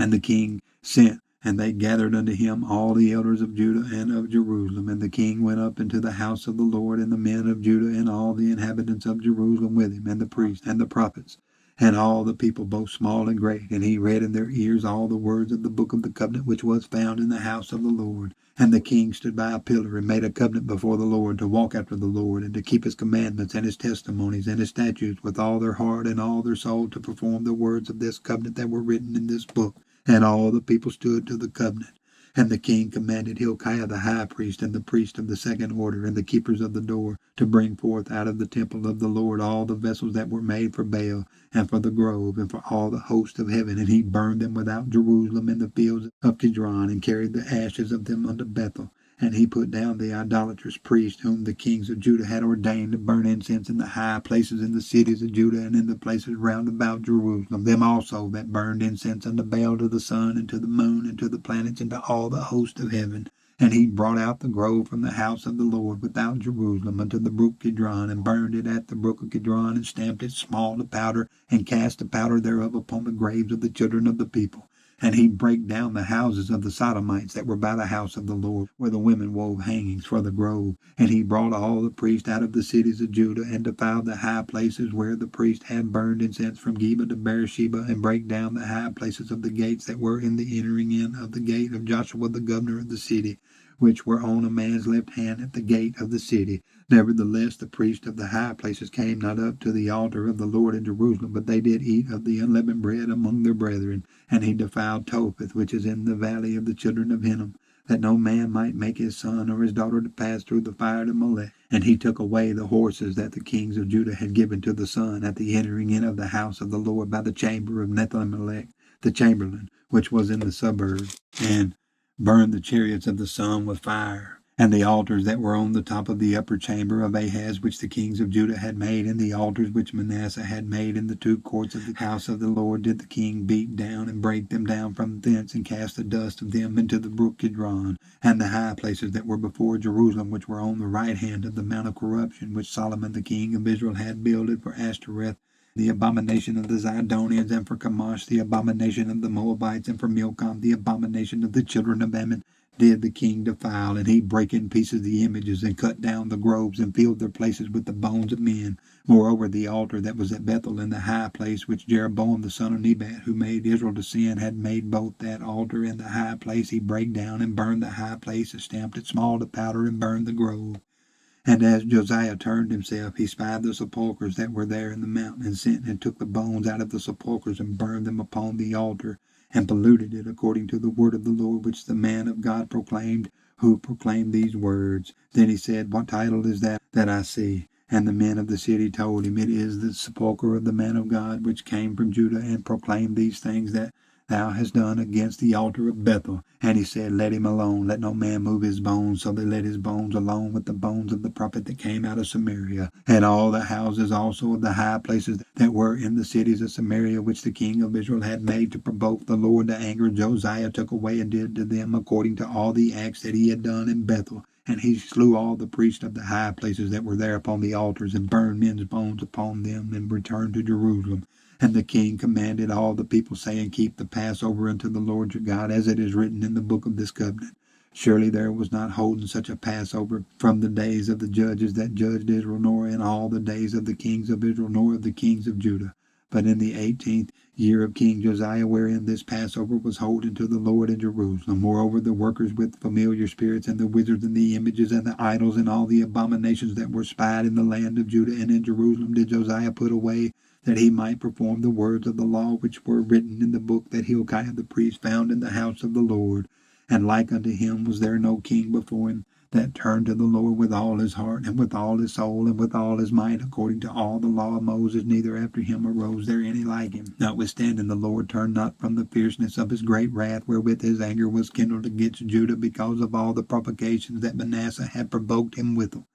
And the king sent, and they gathered unto him all the elders of Judah and of Jerusalem. And the king went up into the house of the Lord, and the men of Judah, and all the inhabitants of Jerusalem with him, and the priests, and the prophets, and all the people, both small and great. And he read in their ears all the words of the book of the covenant which was found in the house of the Lord. And the king stood by a pillar, and made a covenant before the Lord, to walk after the Lord, and to keep his commandments, and his testimonies, and his statutes, with all their heart and all their soul, to perform the words of this covenant that were written in this book. And all the people stood to the covenant. And the king commanded Hilkiah the high priest, and the priest of the second order, and the keepers of the door, to bring forth out of the temple of the Lord all the vessels that were made for Baal, and for the grove, and for all the host of heaven. And he burned them without Jerusalem in the fields of Kidron, and carried the ashes of them unto Bethel. And he put down the idolatrous priests, whom the kings of Judah had ordained to burn incense in the high places in the cities of Judah, and in the places round about Jerusalem. Them also that burned incense unto Baal, to the sun, and to the moon, and to the planets, and to all the host of heaven. And he brought out the grove from the house of the Lord without Jerusalem unto the brook Kidron, and burned it at the brook of Kidron, and stamped it small to powder, and cast the powder thereof upon the graves of the children of the people. And he brake down the houses of the Sodomites that were by the house of the Lord, where the women wove hangings for the grove. And he brought all the priests out of the cities of Judah, and defiled the high places where the priests had burned incense from Geba to Beersheba, and brake down the high places of the gates that were in the entering in of the gate of Joshua the governor of the city, which were on a man's left hand at the gate of the city. Nevertheless, the priests of the high places came not up to the altar of the Lord in Jerusalem, but they did eat of the unleavened bread among their brethren. And he defiled Topheth, which is in the valley of the children of Hinnom, that no man might make his son or his daughter to pass through the fire to Molech. And he took away the horses that the kings of Judah had given to the sun at the entering in of the house of the Lord by the chamber of Nethamelech, the chamberlain, which was in the suburbs, and burned the chariots of the sun with fire. And the altars that were on the top of the upper chamber of Ahaz, which the kings of Judah had made, and the altars which Manasseh had made in the two courts of the house of the Lord, did the king beat down, and break them down from thence, and cast the dust of them into the brook Kidron. And the high places that were before Jerusalem, which were on the right hand of the mount of corruption, which Solomon the king of Israel had builded for Ashtoreth, the abomination of the Zidonians, and for Chemosh, the abomination of the Moabites, and for Milcom, the abomination of the children of Ammon, did the king defile. And he brake in pieces the images, and cut down the groves, and filled their places with the bones of men. Moreover, the altar that was at Bethel in the high place, which Jeroboam the son of Nebat, who made Israel to sin, had made, both that altar and the high place, he brake down, and burned the high place, and stamped it small to powder, and burned the grove. And as Josiah turned himself, he spied the sepulchres that were there in the mountain, and sent and took the bones out of the sepulchres, and burned them upon the altar, and polluted it, according to the word of the Lord, which the man of God proclaimed, who proclaimed these words. Then he said, What title is that I see? And the men of the city told him, It is the sepulchre of the man of God, which came from Judah, and proclaimed these things that thou hast done against the altar of Bethel. And he said, Let him alone, let no man move his bones. So they let his bones alone with the bones of the prophet that came out of Samaria. And all the houses also of the high places that were in the cities of Samaria, which the king of Israel had made to provoke the Lord to anger, Josiah took away, and did to them according to all the acts that he had done in Bethel. And he slew all the priests of the high places that were there upon the altars, and burned men's bones upon them, and returned to Jerusalem. And the king commanded all the people, saying, Keep the Passover unto the Lord your God, as it is written in the book of this covenant. Surely there was not holden such a Passover from the days of the judges that judged Israel, nor in all the days of the kings of Israel, nor of the kings of Judah. But in the 18th year of King Josiah, wherein this Passover was holden to the Lord in Jerusalem. Moreover, the workers with familiar spirits, and the wizards, and the images, and the idols, and all the abominations that were spied in the land of Judah and in Jerusalem, did Josiah put away, that he might perform the words of the law which were written in the book that Hilkiah the priest found in the house of the Lord. And like unto him was there no king before him, that turned to the Lord with all his heart, and with all his soul, and with all his might, according to all the law of Moses, neither after him arose there any like him. Notwithstanding, the Lord turned not from the fierceness of his great wrath, wherewith his anger was kindled against Judah, because of all the provocations that Manasseh had provoked him withal.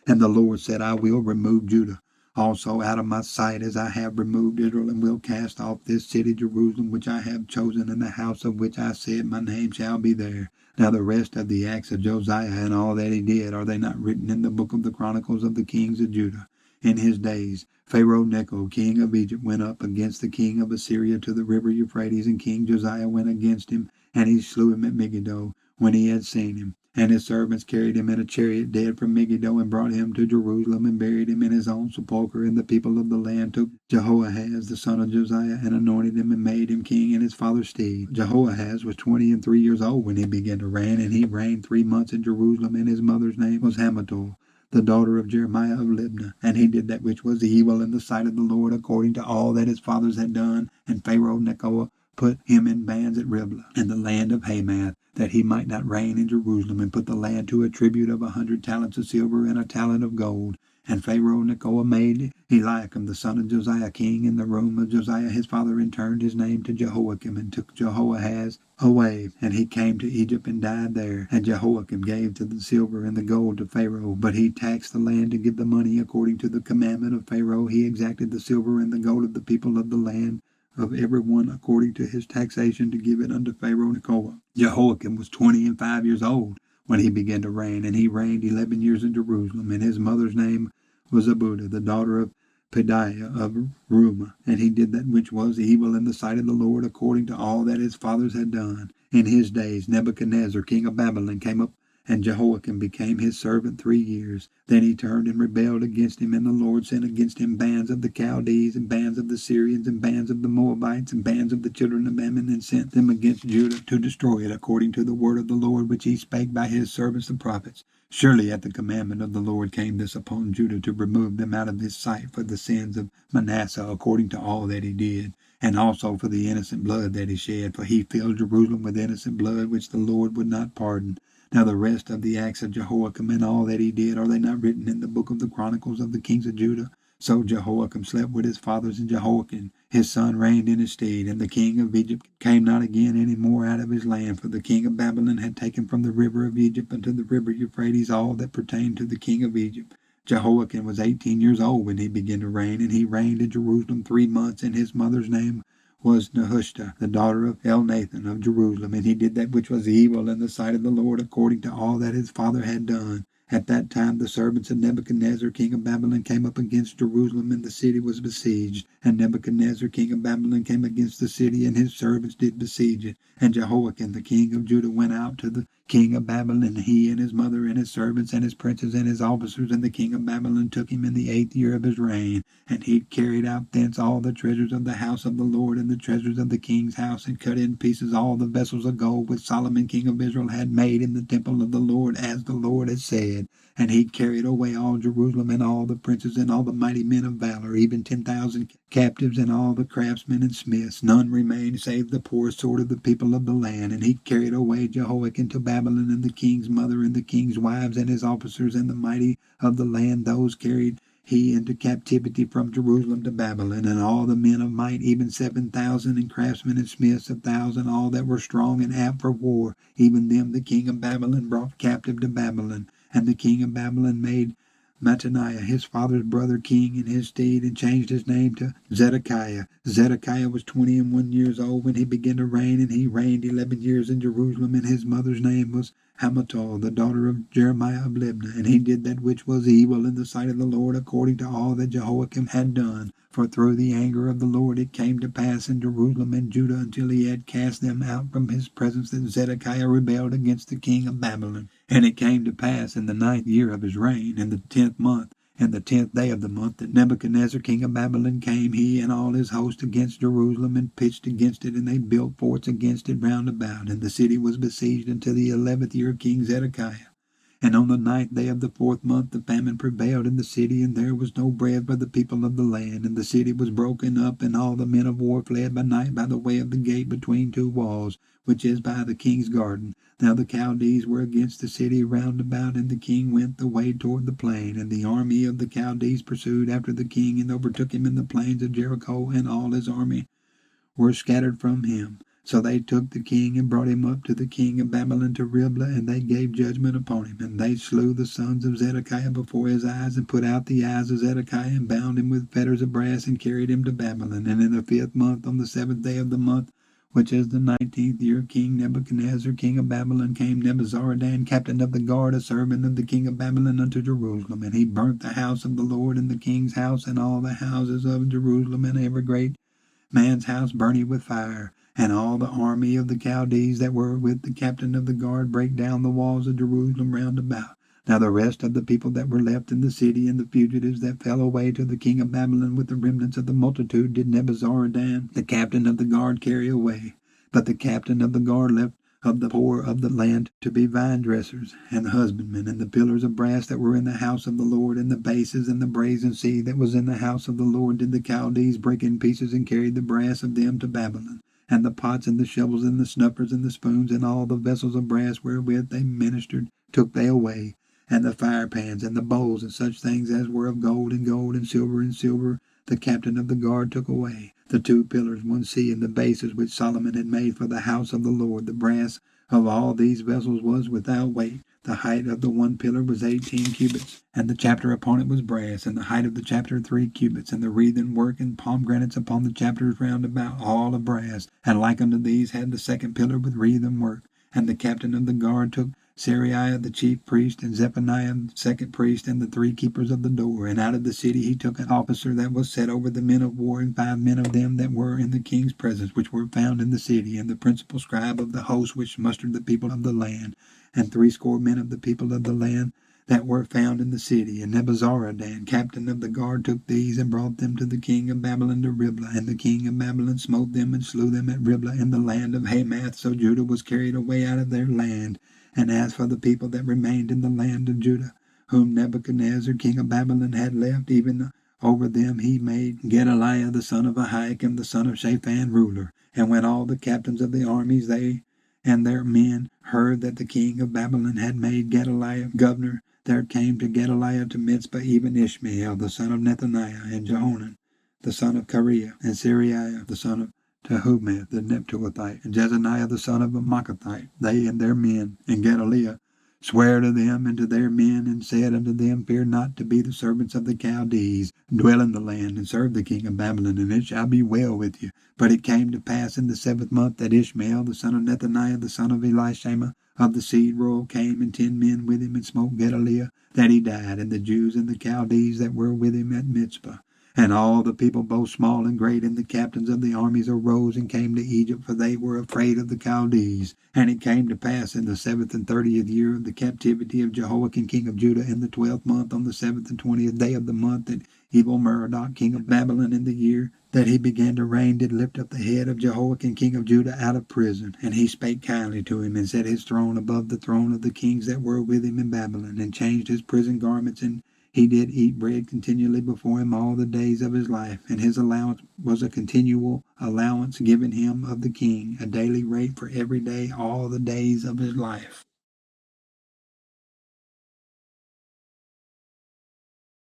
And the Lord said, I will remove Judah also out of my sight, as I have removed Israel, and will cast off this city Jerusalem, which I have chosen, and the house of which I said, My name shall be there. Now the rest of the acts of Josiah, and all that he did, are they not written in the book of the Chronicles of the kings of Judah? In his days, Pharaoh Necho, king of Egypt, went up against the king of Assyria to the river Euphrates, and King Josiah went against him, and he slew him at Megiddo when he had seen him. And his servants carried him in a chariot dead from Megiddo, and brought him to Jerusalem, and buried him in his own sepulchre. And the people of the land took Jehoahaz the son of Josiah, and anointed him, and made him king in his father's stead. Jehoahaz was 23 years old when he began to reign, and he reigned 3 months in Jerusalem. And his mother's name was Hamutal, the daughter of Jeremiah of Libnah. And he did that which was evil in the sight of the Lord, according to all that his fathers had done. And Pharaoh Necho put him in bands at Riblah, in the land of Hamath, that he might not reign in Jerusalem, and put the land to a tribute of 100 talents of silver and a talent of gold. And Pharaoh Necho made Eliakim the son of Josiah king in the room of Josiah his father, and turned his name to Jehoiakim, and took Jehoahaz away. And he came to Egypt and died there. And Jehoiakim gave to the silver and the gold to Pharaoh, but he taxed the land to give the money according to the commandment of Pharaoh. He exacted the silver and the gold of the people of the land, of every one according to his taxation, to give it unto Pharaoh Necho. Jehoiakim was 25 years old when he began to reign, and he reigned 11 years in Jerusalem. And his mother's name was Abudah, the daughter of Pedaiah of Rumah. And he did that which was evil in the sight of the Lord, according to all that his fathers had done. In his days Nebuchadnezzar king of Babylon came up, and Jehoiakim became his servant 3 years. Then he turned and rebelled against him, and the Lord sent against him bands of the Chaldees, and bands of the Syrians, and bands of the Moabites, and bands of the children of Ammon, and sent them against Judah to destroy it, according to the word of the Lord which he spake by his servants the prophets. Surely at the commandment of the Lord came this upon Judah, to remove them out of his sight for the sins of Manasseh, according to all that he did, and also for the innocent blood that he shed, for he filled Jerusalem with innocent blood, which the Lord would not pardon. Now the rest of the acts of Jehoiakim and all that he did, are they not written in the book of the Chronicles of the kings of Judah? So Jehoiakim slept with his fathers, and Jehoiakim his son reigned in his stead. And the king of Egypt came not again any more out of his land, for the king of Babylon had taken from the river of Egypt unto the river Euphrates all that pertained to the king of Egypt. Jehoiakim was 18 years old when he began to reign, and he reigned in Jerusalem 3 months, and his mother's name was Nehushta, the daughter of Elnathan of Jerusalem. And he did that which was evil in the sight of the Lord, according to all that his father had done. At that time the servants of Nebuchadnezzar king of Babylon came up against Jerusalem, and the city was besieged. And Nebuchadnezzar king of Babylon came against the city, and his servants did besiege it. And Jehoiakim the king of Judah went out to the king of Babylon, he and his mother and his servants and his princes and his officers. And the king of Babylon took him in the 8th year of his reign. And he carried out thence all the treasures of the house of the Lord, and the treasures of the king's house, and cut in pieces all the vessels of gold which Solomon king of Israel had made in the temple of the Lord, as the Lord had said. And he carried away all Jerusalem, and all the princes, and all the mighty men of valor, even 10,000 captives, and all the craftsmen and smiths. None remained save the poor sort of the people of the land. And he carried away Jehoiakim to Babylon, and the king's mother, and the king's wives, and his officers, and the mighty of the land. Those carried he into captivity from Jerusalem to Babylon, and all the men of might, even 7,000, and craftsmen and smiths 1,000, all that were strong and apt for war. Even them the king of Babylon brought captive to Babylon. And the king of Babylon made Mattaniah his father's brother king in his stead, and changed his name to Zedekiah. Zedekiah was 21 years old when he began to reign, and he reigned 11 years in Jerusalem. And his mother's name was Hamutal, the daughter of Jeremiah of Libnah. And he did that which was evil in the sight of the Lord, according to all that Jehoiakim had done. For through the anger of the Lord it came to pass in Jerusalem and Judah, until he had cast them out from his presence, that Zedekiah rebelled against the king of Babylon. And it came to pass in the 9th year of his reign, in the 10th month, and the 10th day of the month, that Nebuchadnezzar king of Babylon came, he and all his host, against Jerusalem, and pitched against it, and they built forts against it round about. And the city was besieged until the 11th year of King Zedekiah. And on the 9th day of the 4th month the famine prevailed in the city, and there was no bread for the people of the land. And the city was broken up, and all the men of war fled by night by the way of the gate between 2 walls, which is by the king's garden. Now the Chaldees were against the city round about, and the king went the way toward the plain. And the army of the Chaldees pursued after the king, and overtook him in the plains of Jericho, and all his army were scattered from him. So they took the king, and brought him up to the king of Babylon to Riblah, and they gave judgment upon him. And they slew the sons of Zedekiah before his eyes, and put out the eyes of Zedekiah, and bound him with fetters of brass, and carried him to Babylon. And in the 5th month, on the 7th day of the month, which is the 19th year of King Nebuchadnezzar, king of Babylon, came Nebuzaradan, captain of the guard, a servant of the king of Babylon, unto Jerusalem. And he burnt the house of the Lord and the king's house, and all the houses of Jerusalem, and every great man's house burnt he with fire. And all the army of the Chaldees that were with the captain of the guard brake down the walls of Jerusalem round about. Now the rest of the people that were left in the city, and the fugitives that fell away to the king of Babylon with the remnants of the multitude, did Nebuzaradan, the captain of the guard, carry away. But the captain of the guard left of the poor of the land to be vine dressers, and the husbandmen, and the pillars of brass that were in the house of the Lord, and the bases, and the brazen sea that was in the house of the Lord, did the Chaldees break in pieces, and carried the brass of them to Babylon. And the pots, and the shovels, and the snuffers, and the spoons, and all the vessels of brass wherewith they ministered, took they away. And the fire pans, and the bowls, and such things as were of gold, and silver, the captain of the guard took away. The 2 pillars, 1 sea, and the bases which Solomon had made for the house of the Lord. The brass of all these vessels was without weight. The height of the 1 pillar was 18 cubits, and the chapter upon it was brass, and the height of the chapter 3 cubits, and the wreathen work and pomegranates upon the chapters round about, all of brass. And like unto these had the 2nd pillar with wreathen work. And the captain of the guard took Seraiah the chief priest, and Zephaniah the 2nd priest, and the 3 keepers of the door. And out of the city he took an officer that was set over the men of war, and 5 men of them that were in the king's presence, which were found in the city, and the principal scribe of the host which mustered the people of the land, and 60 men of the people of the land that were found in the city. And Nebuzaradan, captain of the guard, took these, and brought them to the king of Babylon to Riblah. And the king of Babylon smote them, and slew them at Riblah in the land of Hamath. So Judah was carried away out of their land. And as for the people that remained in the land of Judah, whom Nebuchadnezzar king of Babylon had left, even over them he made Gedaliah the son of Ahikam the son of Shaphan ruler. And when all the captains of the armies, they and their men, heard that the king of Babylon had made Gedaliah governor, there came to Gedaliah to Mizpah even Ishmael the son of Nethaniah, and Jehonan the son of Kareah, and Seraiah the son of Tehumeth the Neptuathite, and Jezaniah the son of a Maachathite, they and their men. And Gedaliah sware to them and to their men, and said unto them, Fear not to be the servants of the Chaldees. Dwell in the land, and serve the king of Babylon, and it shall be well with you. But it came to pass in the 7th month that Ishmael the son of Nethaniah the son of Elishama of the seed royal came, and 10 men with him, and smote Gedaliah, that he died, and the Jews and the Chaldees that were with him at Mizpah. And all the people, both small and great, and the captains of the armies arose and came to Egypt, for they were afraid of the Chaldees. And it came to pass in the 7th and 30th year of the captivity of Jehoiakim king of Judah, in the 12th month, on the 7th and 20th day of the month, that Evil-Merodach king of Babylon, in the year that he began to reign, did lift up the head of Jehoiakim king of Judah out of prison. And he spake kindly to him, and set his throne above the throne of the kings that were with him in Babylon, and changed his prison garments, and he did eat bread continually before him all the days of his life, and his allowance was a continual allowance given him of the king, a daily rate for every day all the days of his life.